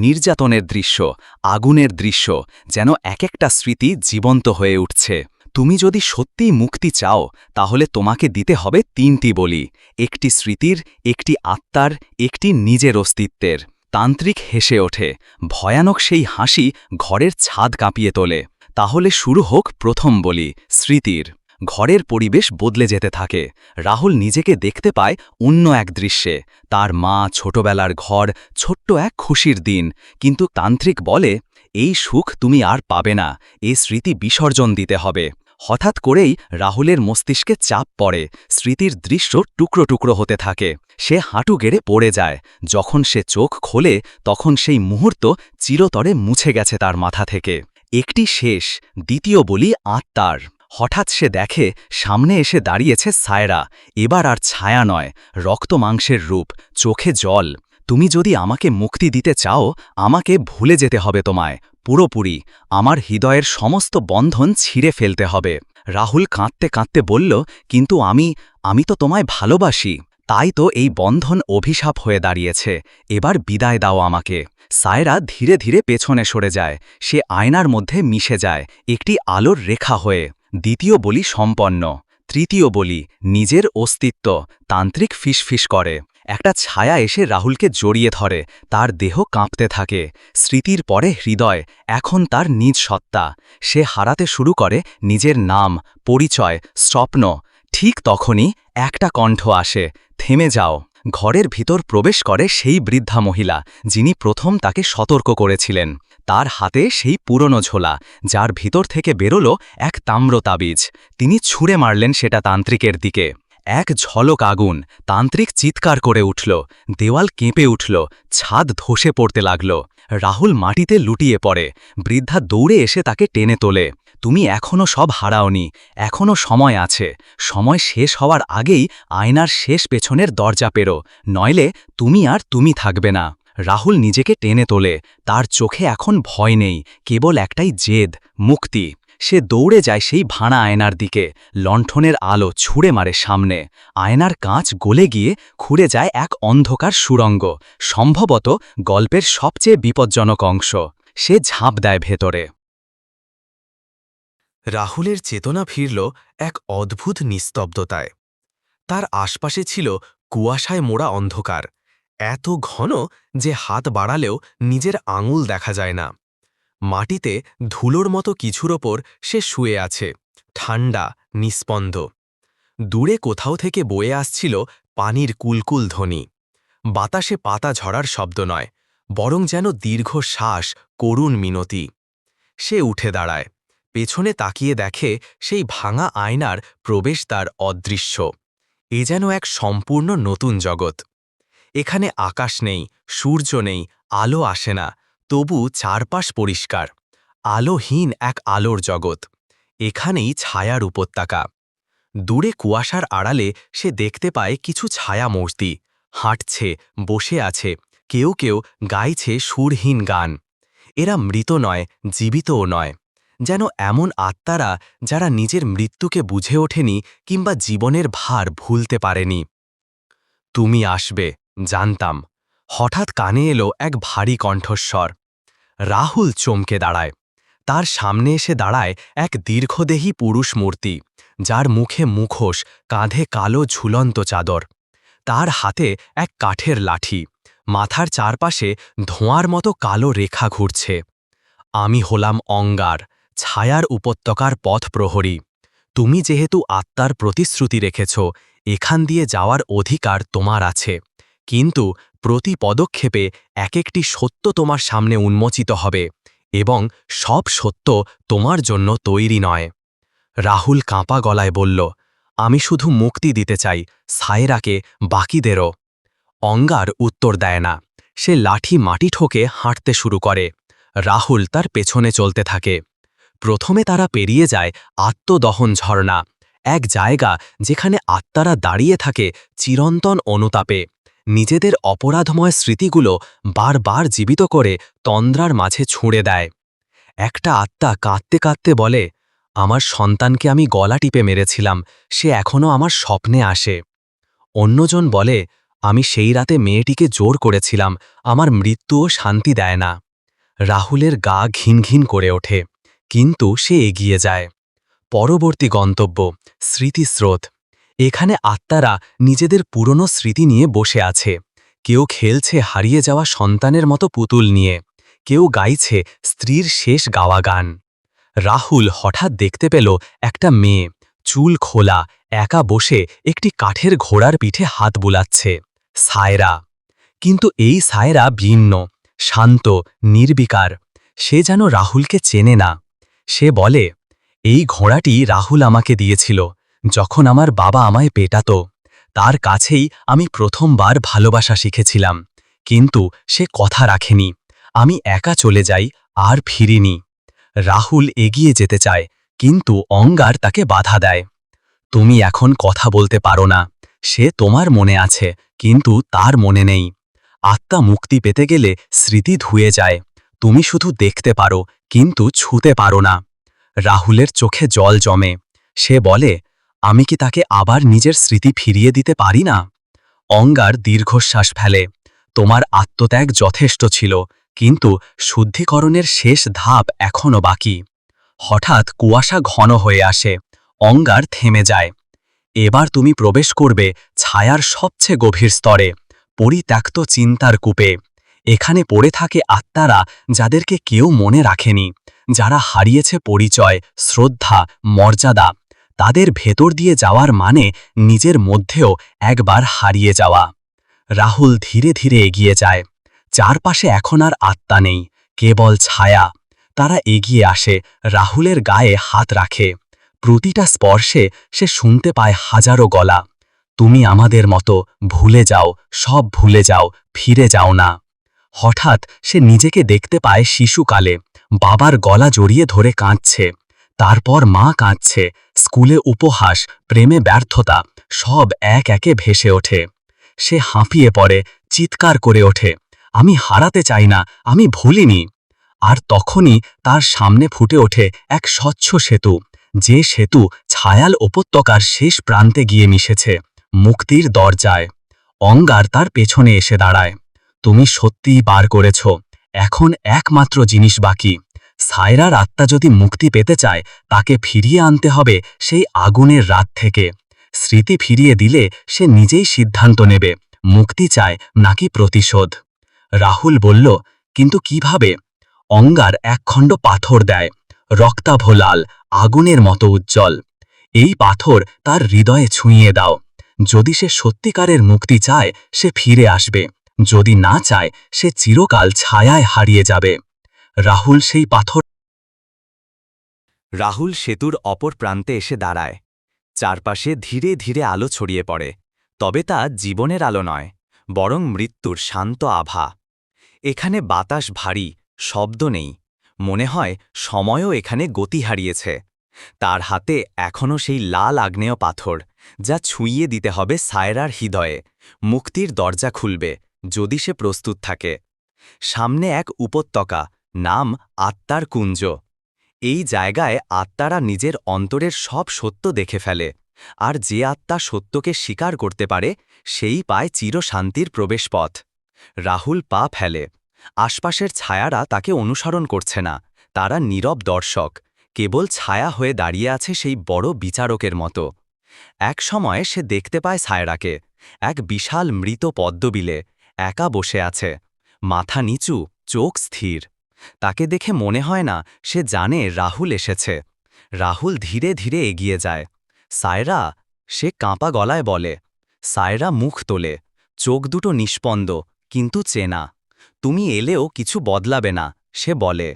নির্যাতনের দৃশ্য, আগুনের দৃশ্য, যেন এক একটা স্মৃতি জীবন্ত হয়ে উঠছে। তুমি যদি সত্যিই মুক্তি চাও, তাহলে তোমাকে দিতে হবে 3টি বলি, একটি স্মৃতির, একটি আত্মার, একটি নিজের অস্তিত্বের। তান্ত্রিক হেসে ওঠে। ভয়ানক সেই হাসি ঘরের ছাদ কাঁপিয়ে তোলে। তাহলে শুরু হোক প্রথম বলি, স্মৃতির। ঘরের পরিবেশ বদলে যেতে থাকে। রাহুল নিজেকে দেখতে পায় অন্য এক দৃশ্যে। তার মা, ছোটবেলার ঘর, ছোট্ট এক খুশির দিন। কিন্তু তান্ত্রিক বলে, এই সুখ তুমি আর পাবে না, এই স্মৃতি বিসর্জন দিতে হবে। হঠাৎ করেই রাহুলের মস্তিষ্কে চাপ পড়ে। স্মৃতির দৃশ্য টুকরো টুকরো হতে থাকে। সে হাঁটু গেড়ে পড়ে যায়। যখন সে চোখ খোলে, তখন সেই মুহূর্ত চিরতরে মুছে গেছে তার মাথা থেকে। একটি শেষ, দ্বিতীয় বলি আত্মার। হঠাৎ সে দেখে সামনে এসে দাঁড়িয়েছে সায়রা। এবার আর ছায়া নয়, রক্ত মাংসের রূপ, চোখে জল। তুমি যদি আমাকে মুক্তি দিতে চাও, আমাকে ভুলে যেতে হবে তোমায়, পুরোপুরি। আমার হৃদয়ের সমস্ত বন্ধন ছিঁড়ে ফেলতে হবে। রাহুল কাঁদতে কাঁদতে বলল, কিন্তু আমি তো তোমায় ভালোবাসি। তাই তো এই বন্ধন অভিশাপ হয়ে দাঁড়িয়েছে। এবার বিদায় দাও আমাকে। সায়রা ধীরে ধীরে পেছনে সরে যায়। সে আয়নার মধ্যে মিশে যায়, একটি আলোর রেখা হয়ে। দ্বিতীয় বলি সম্পন্ন। তৃতীয় বলি নিজের অস্তিত্ব। তান্ত্রিক ফিসফিস করে। একটা ছায়া এসে রাহুলকে জড়িয়ে ধরে। তার দেহ কাঁপতে থাকে। স্মৃতির পরে হৃদয়, এখন তার নিজ সত্তা। সে হারাতে শুরু করে নিজের নাম, পরিচয়, স্বপ্ন। ঠিক তখনই একটা কণ্ঠ আসে, থেমে যাও। ঘরের ভিতর প্রবেশ করে সেই বৃদ্ধা মহিলা, যিনি প্রথম তাকে সতর্ক করেছিলেন। তার হাতে সেই পুরনো ঝোলা, যার ভিতর থেকে বেরোলো এক তাম্র তাবিজ। তিনি ছুঁড়ে মারলেন সেটা তান্ত্রিকের দিকে। এক ঝলক আগুন। তান্ত্রিক চিৎকার করে উঠল। দেওয়াল কেঁপে উঠল। ছাদ ধসে পড়তে লাগল। রাহুল মাটিতে লুটিয়ে পড়ে। বৃদ্ধা দৌড়ে এসে তাকে টেনে তোলে। তুমি এখনও সব হারাওনি, এখনও সময় আছে। সময় শেষ হওয়ার আগেই আয়নার শেষ পেছনের দরজা পেরো, নইলে তুমি আর তুমি থাকবে না। রাহুল নিজেকে টেনে তোলে। তার চোখে এখন ভয় নেই, কেবল একটাই জেদ, মুক্তি। সে দৌড়ে যায় সেই ভাঙা আয়নার দিকে। লণ্ঠনের আলো ছুঁড়ে মারে সামনে। আয়নার কাঁচ গলে গিয়ে খুঁড়ে যায় এক অন্ধকার সুড়ঙ্গ, সম্ভবত গল্পের সবচেয়ে বিপজ্জনক অংশ। সে ঝাঁপ দেয় ভেতরে। রাহুলের চেতনা ফিরল এক অদ্ভুত নিস্তব্ধতায়। তার আশপাশে ছিল কুয়াশায় মোড়া অন্ধকার, এত ঘন যে হাত বাড়ালেও নিজের আঙুল দেখা যায় না। মাটিতে ধুলোর মতো কিছুর ওপর সে শুয়ে আছে, ঠান্ডা, নিস্পন্দ। দূরে কোথাও থেকে বয়ে আসছিল পানির কুলকুল ধ্বনি। বাতাসে পাতা ঝরার শব্দ নয়, বরং যেন দীর্ঘ শ্বাস, করুণ মিনতি। সে উঠে দাঁড়ায়, পেছনে তাকিয়ে দেখে সেই ভাঙা আয়নার প্রবেশদ্বার অদৃশ্য। এ যেন এক সম্পূর্ণ নতুন জগৎ। এখানে আকাশ নেই, সূর্য নেই, আলো আসে না, তবু চারপাশ পরিষ্কার। আলোহীন এক আলোর জগৎ। এখানেই ছায়ার উপত্যকা। দূরে কুয়াশার আড়ালে সে দেখতে পায় কিছু ছায়া মূর্তি, হাঁটছে, বসে আছে, কেউ কেউ গাইছে সুরহীন গান। এরা মৃত নয়, জীবিতও নয়, যেন এমন আত্মারা যারা নিজের মৃত্যুকে বুঝে ওঠেনি কিংবা জীবনের ভার ভুলতে পারেনি। তুমি আসবে, জানতাম। হঠাৎ কানে এলো এক ভারী কণ্ঠস্বর। রাহুল চমকে দাঁড়ায়। তার সামনে এসে দাঁড়ায় এক দীর্ঘদেহী পুরুষ মূর্তি, যার মুখে মুখোশ, কাঁধে কালো ঝুলন্ত চাদর। তার হাতে এক কাঠের লাঠি, মাথার চারপাশে ধোঁয়ার মতো কালো রেখা ঘুরছে। আমি হলাম অঙ্গার, ছায়ার উপত্যকার পথ প্রহরী। তুমি যেহেতু আত্মার প্রতিশ্রুতি রেখেছ, এখান দিয়ে যাওয়ার অধিকার তোমার আছে, কিন্তু প্রতি পদক্ষেপে এক একটি সত্য তোমার সামনে উন্মোচিত হবে, এবং সব সত্য তোমার জন্য তৈরি নয়। রাহুল কাঁপা গলায় বলল, আমি শুধু মুক্তি দিতে চাই, সায়রাকে, বাকিদেরও। অঙ্গার উত্তর দেয় না। সে লাঠি মাটি ঠোকে হাঁটতে শুরু করে। রাহুল তার পেছনে চলতে থাকে। প্রথমে তারা পেরিয়ে যায় আত্মদহন ঝর্ণা, এক জায়গা যেখানে আত্মারা দাঁড়িয়ে থাকে চিরন্তন অনুতাপে, নিজেদের অপরাধময় স্মৃতিগুলো বারবার জীবিত করে তন্দ্রার মাঝে ছুঁড়ে দেয়। একটা আত্মা কাঁদতে কাঁদতে বলে, আমার সন্তানকে আমি গলা টিপে মেরেছিলাম, সে এখনও আমার স্বপ্নে আসে। অন্যজন বলে, আমি সেই রাতে মেয়েটিকে জোর করেছিলাম, আমার মৃত্যুও শান্তি দেয় না। রাহুলের গা ঘিন ঘিন করে ওঠে, কিন্তু সে এগিয়ে যায়। পরবর্তী গন্তব্য, স্মৃতিস্রোত। এখানে আত্মারা নিজেদের পুরনো স্মৃতি নিয়ে বসে আছে। কেউ খেলছে হারিয়ে যাওয়া সন্তানের মতো পুতুল নিয়ে, কেউ গাইছে স্ত্রীর শেষ গাওয়া গান। রাহুল হঠাৎ দেখতে পেল একটা মেয়ে, চুল খোলা, একা বসে একটি কাঠের ঘোড়ার পিঠে হাত বুলাচ্ছে। সায়রা। কিন্তু এই সায়রা ভিন্ন, শান্ত, নির্বিকার। সে যেন রাহুলকে চেনে না। সে বলে, এই ঘোড়াটি রাহুল আমাকে দিয়েছিল যখন আমার বাবা আমায় পেটাত। তার কাছেই আমি প্রথমবার ভালোবাসা শিখেছিলাম, কিন্তু সে কথা রাখেনি। আমি একা চলে যাই, আর ফিরিনি। রাহুল এগিয়ে যেতে চায়, কিন্তু অঙ্গার তাকে বাধা দেয়। তুমি এখন কথা বলতে পারো না। সে তোমার মনে আছে, কিন্তু তার মনে নেই। আত্মা মুক্তি পেতে গেলে স্মৃতি ধুয়ে যায়। তুমি শুধু দেখতে পারো, কিন্তু ছুঁতে পারো না। রাহুলের চোখে জল জমে। সে বলে, আমি কি তাকে আবার নিজের স্মৃতি ফিরিয়ে দিতে পারি না? অঙ্গার দীর্ঘশ্বাস ফেলে। তোমার আত্মত্যাগ যথেষ্ট ছিল, কিন্তু শুদ্ধিকরণের শেষ ধাপ এখনও বাকি। হঠাৎ কুয়াশা ঘন হয়ে আসে। অঙ্গার থেমে যায়। এবার তুমি প্রবেশ করবে ছায়ার সবচেয়ে গভীর স্তরে, পরিত্যক্ত চিন্তার কূপে। এখানে পড়ে থাকে আত্মারা, যাদেরকে কেউ মনে রাখেনি, যারা হারিয়েছে পরিচয়, শ্রদ্ধা, মর্যাদা। তাদের ভেতর দিয়ে যাওয়ার মানে নিজের মধ্যেও একবার হারিয়ে যাওয়া। রাহুল ধীরে ধীরে এগিয়ে যায়। চারপাশে এখন আর আত্মা নেই, কেবল ছায়া। তারা এগিয়ে আসে, রাহুলের গায়ে হাত রাখে। প্রতিটা স্পর্শে সে শুনতে পায় হাজারো গলা, তুমি আমাদের মতো, ভুলে যাও, সব ভুলে যাও, ফিরে যাও না। হঠাৎ সে নিজেকে দেখতে পায় শিশুকালে, বাবার গলা জড়িয়ে ধরে কাঁদছে। তারপর মা কাঁদছে, স্কুলে উপহাস, প্রেমে ব্যর্থতা, সব এক একে ভেসে ওঠে। সে হাঁপিয়ে পড়ে, চিৎকার করে ওঠে, আমি হারাতে চাই না, আমি ভুলিনি। আর তখনই তার সামনে ফুটে ওঠে এক স্বচ্ছ সেতু, যে সেতু ছায়াল উপত্যকার শেষ প্রান্তে গিয়ে মিশেছে, মুক্তির দরজায়। অঙ্গার তার পেছনে এসে দাঁড়ায়। তুমি সত্যিই বার করেছ। এখন একমাত্র জিনিস বাকি। সায়রার আত্মা যদি মুক্তি পেতে চায়, তাকে ফিরিয়ে আনতে হবে সেই আগুনের রাত থেকে। স্মৃতি ফিরিয়ে দিলে সে নিজেই সিদ্ধান্ত নেবে, মুক্তি চায় নাকি প্রতিশোধ। রাহুল বলল, কিন্তু কিভাবে? অঙ্গার একখণ্ড পাথর দেয়, রক্তাভ লাল, আগুনের মতো উজ্জ্বল। এই পাথর তার হৃদয়ে ছুঁয়ে দাও। যদি সে সত্যিকারের মুক্তি চায়, সে ফিরে আসবে, যদি না চায় সে চিরকাল ছায়ায় হারিয়ে যাবে। রাহুল সেই পাথর। রাহুল সেতুর অপর প্রান্তে এসে দাঁড়ায়। চারপাশে ধীরে ধীরে আলো ছড়িয়ে পড়ে, তবে তা জীবনের আলো নয়, বরং মৃত্যুর শান্ত আভা। এখানে বাতাস ভারী, শব্দ নেই, মনে হয় সময়ও এখানে গতি হারিয়েছে। তার হাতে এখনও সেই লাল আগ্নেয় পাথর, যা ছুঁইয়ে দিতে হবে সায়রার হৃদয়ে। মুক্তির দরজা খুলবে, যদি সে প্রস্তুত থাকে। সামনে এক উপত্যকা, নাম আত্মার কুঞ্জ। এই জায়গায় আত্মারা নিজের অন্তরের সব সত্য দেখে ফেলে, আর যে আত্মা সত্যকে স্বীকার করতে পারে সেই পায় চিরশান্তির প্রবেশপথ। রাহুল পা ফেলে। আশপাশের ছায়ারা তাকে অনুসরণ করছে না, তারা নীরব দর্শক, কেবল ছায়া হয়ে দাঁড়িয়ে আছে সেই বড় বিচারকের মতো। এক সময় সে দেখতে পায় সায়রাকে, এক বিশাল মৃত পদ্মবিলে, একা বসে আছে, মাথা নিচু, চোখ স্থির। তাকে দেখে মনে হয় না সে জানে রাহুল এসেছে। রাহুল ধীরে ধীরে এগিয়ে যায়। সায়রা, সে কাঁপা গলায় বলে। সায়রা মুখ তোলে, চোখ দুটো নিষ্পন্দ, কিন্তু চেনা। তুমি এলেও কিছু বদলাবে না, সে বলে।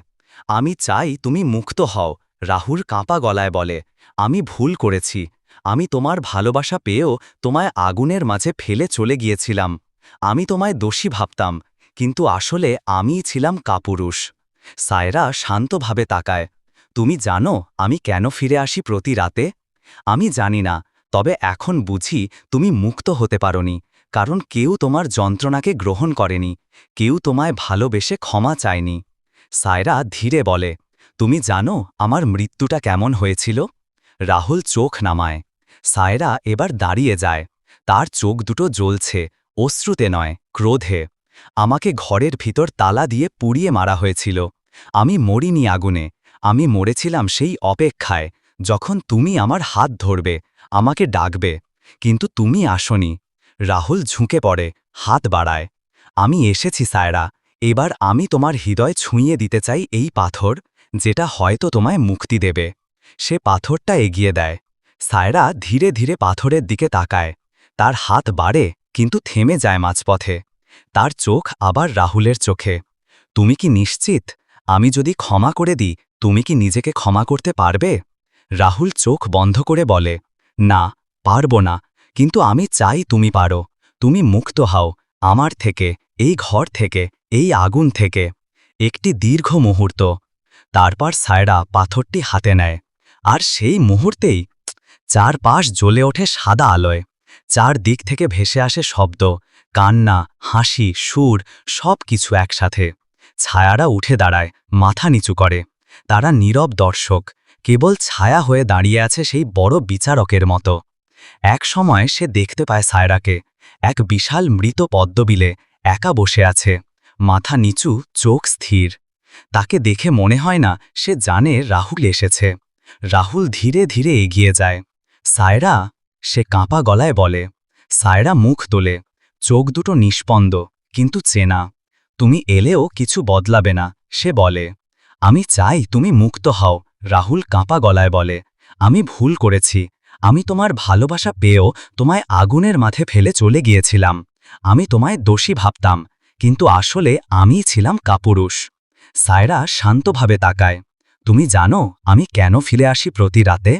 আমি চাই তুমি মুক্ত হও, রাহুল কাঁপা গলায় বলে। আমি ভুল করেছি, আমি তোমার ভালোবাসা পেয়েও তোমায় আগুনের মাঝে ফেলে চলে গিয়েছিলাম। আমি তোমায় দোষী ভাবতাম, কিন্তু আসলে আমিই ছিলাম কাপুরুষ। সায়রা শান্তভাবে তাকায়। তুমি জানো আমি কেন ফিরে আসি প্রতি রাতে? আমি জানি না, তবে এখন বুঝি তুমি মুক্ত হতে পারোনি, কারণ কেউ তোমার যন্ত্রণাকে গ্রহণ করেনি, কেউ তোমায় ভালোবেসে ক্ষমা চায়নি। সায়রা ধীরে বলে, তুমি জানো আমার মৃত্যুটা কেমন হয়েছিল? রাহুল চোখ নামায়। সায়রা এবার দাঁড়িয়ে যায়। তার চোখ দুটো জ্বলছে, অশ্রুতে নয়, ক্রোধে। আমাকে ঘরের ভিতর তালা দিয়ে পুড়িয়ে মারা হয়েছিল। আমি মরিনি আগুনে, আমি মরেছিলাম সেই অপেক্ষায়, যখন তুমি আমার হাত ধরবে, আমাকে ডাকবে। কিন্তু তুমি আসনি। রাহুল ঝুঁকে পড়ে, হাত বাড়ায়। আমি এসেছি সায়রা, এবার আমি তোমার হৃদয় ছুঁয়ে দিতে চাই এই পাথর, যেটা হয়তো তোমায় মুক্তি দেবে। সে পাথরটা এগিয়ে দেয়। সায়রা ধীরে ধীরে পাথরের দিকে তাকায়। তার হাত বাড়ে, কিন্তু থেমে যায় মাঝপথে। তার চোখ আবার রাহুলের চোখে। তুমি কি নিশ্চিত? আমি যদি ক্ষমা করে দিই, তুমি কি নিজেকে ক্ষমা করতে পারবে? রাহুল চোখ বন্ধ করে বলে, না, পারব না, কিন্তু আমি চাই তুমি পারো। তুমি মুক্ত হও, আমার থেকে, এই ঘর থেকে, এই আগুন থেকে। একটি দীর্ঘ মুহূর্ত। তারপর সায়রা পাথরটি হাতে নেয়। আর সেই মুহূর্তেই চারপাশ জ্বলে ওঠে সাদা আলোয়। চার দিক থেকে ভেসে আসে শব্দ, কান্না, হাসি, সুর, সব কিছু একসাথে। ছায়ারা উঠে দাঁড়ায়, মাথা নিচু করে। তারা নীরব দর্শক, কেবল ছায়া হয়ে দাঁড়িয়ে আছে সেই বড় বিচারকের মতো। এক সময় সে দেখতে পায় সায়রাকে, এক বিশাল মৃত পদ্মবিলে, একা বসে আছে, মাথা নিচু, চোখ স্থির। তাকে দেখে মনে হয় না সে জানে রাহুল এসেছে। রাহুল ধীরে ধীরে এগিয়ে যায়। সায়রা, সে কাঁপা গলায় বলে। সায়রা মুখ তোলে, চোখ দুটো নিষ্পন্দ, কিন্তু চেনা। তুমি এলেও কিছু বদলাবে না, সে বলে। আমি চাই তুমি মুক্ত হও, রাহুল কাঁপা গলায় বলে। আমি ভুল করেছি, আমি তোমার ভালোবাসা পেয়েও তোমায় আগুনের মাঝে ফেলে চলে গিয়েছিলাম। আমি তোমায় দোষী ভাবতাম, কিন্তু আসলে আমিই ছিলাম কাপুরুষ। সায়রা শান্তভাবে তাকায়। তুমি জানো আমি কেন ফিরে আসি প্রতি রাতে?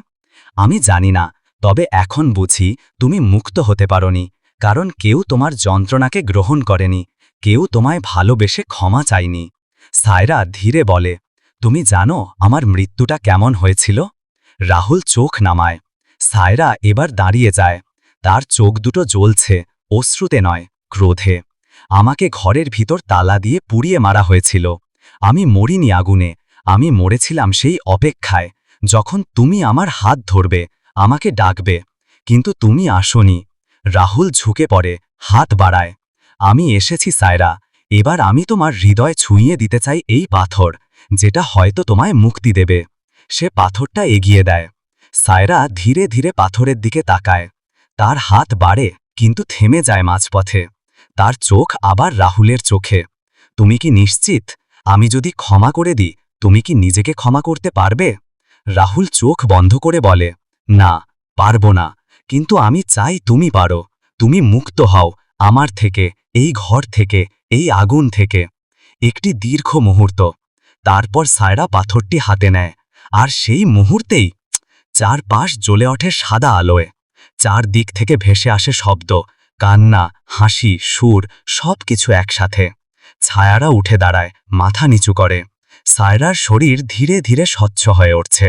আমি জানি না, তবে এখন বুঝি তুমি মুক্ত হতে পারোনি, কারণ কেউ তোমার যন্ত্রণাকে গ্রহণ করেনি, কেউ তোমায় ভালোবেসে ক্ষমা চায়নি। সায়রা ধীরে বলে, তুমি জানো আমার মৃত্যুটা কেমন হয়েছিল? রাহুল চোখ নামায়। সায়রা এবার দাঁড়িয়ে যায়। তার চোখ দুটো জ্বলছে, অশ্রুতে নয়, ক্রোধে। আমাকে ঘরের ভিতর তালা দিয়ে পুড়িয়ে মারা হয়েছিল। আমি মরিনি আগুনে, আমি মরেছিলাম সেই অপেক্ষায়, যখন তুমি আমার হাত ধরবে, আমাকে ডাকবে। কিন্তু তুমি আসোনি। রাহুল ঝুঁকে পড়ে, হাত বাড়ায়। আমি এসেছি সায়রা, এবার আমি তোমার হৃদয় ছুঁয়ে দিতে চাই এই পাথর, যেটা হয়তো তোমায় মুক্তি দেবে। সে পাথরটা এগিয়ে দেয়। সায়রা ধীরে ধীরে পাথরের দিকে তাকায়। তার হাত বাড়ে, কিন্তু থেমে যায় মাঝপথে। তার চোখ আবার রাহুলের চোখে। তুমি কি নিশ্চিত? আমি যদি ক্ষমা করে দিই, তুমি কি নিজেকে ক্ষমা করতে পারবে? রাহুল চোখ বন্ধ করে বলে, না, পারব না, কিন্তু আমি চাই তুমি পারো। তুমি মুক্ত হও, আমার থেকে, এই ঘর থেকে, এই আগুন থেকে। একটি দীর্ঘ মুহূর্ত। তারপর সায়রা পাথরটি হাতে নেয়, আর সেই মুহূর্তেই চারপাশ জ্বলে ওঠে সাদা আলোয়। চারদিক থেকে ভেসে আসে শব্দ, কান্না, হাসি, সুর, সব কিছু একসাথে। ছায়ারা উঠে দাঁড়ায়, মাথা নিচু করে। সায়রার শরীর ধীরে ধীরে স্বচ্ছ হয়ে উঠছে,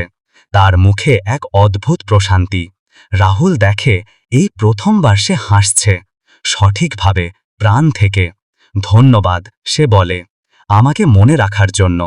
তার মুখে এক অদ্ভুত প্রশান্তি। রাহুল দেখে এই প্রথমবার সে হাসছে, সঠিকভাবে, প্রাণ থেকে। ধন্যবাদ, সে বলে, আমাকে মনে রাখার জন্য।